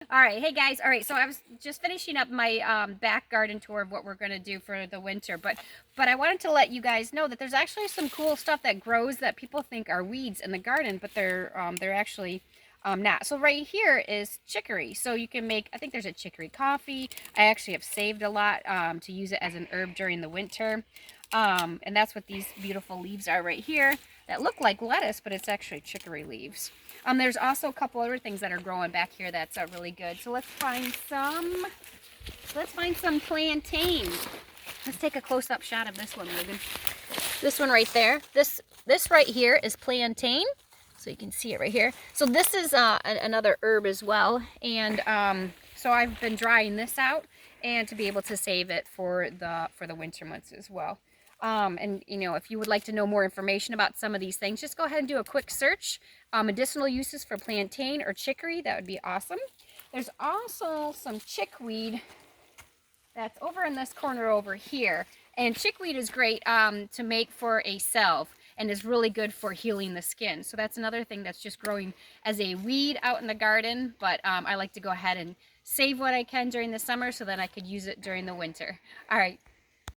All right, hey guys. All right, so I was just finishing up my back garden tour of what we're going to do for the winter, but I wanted to let you guys know that there's actually some cool stuff that grows that people think are weeds in the garden, but they're actually not. So right here is chicory. So you can make, I think there's a chicory coffee. I actually have saved a lot to use it as an herb during the winter. And that's what these beautiful leaves are right here that look like lettuce, but it's actually chicory leaves. There's also a couple other things that are growing back here that's really good. So let's find some plantain. Let's take a close-up shot of this one, Logan. This one right there. This right here is plantain. So you can see it right here. So this is another herb as well. And so I've been drying this out and to be able to save it for the winter months as well. And you know, if you would like to know more information about some of these things, just go ahead and do a quick search. Medicinal uses for plantain or chicory, that would be awesome. There's also some chickweed that's over in this corner over here. And chickweed is great to make for a salve and is really good for healing the skin. So that's another thing that's just growing as a weed out in the garden, but I like to go ahead and save what I can during the summer so that I could use it during the winter. All right,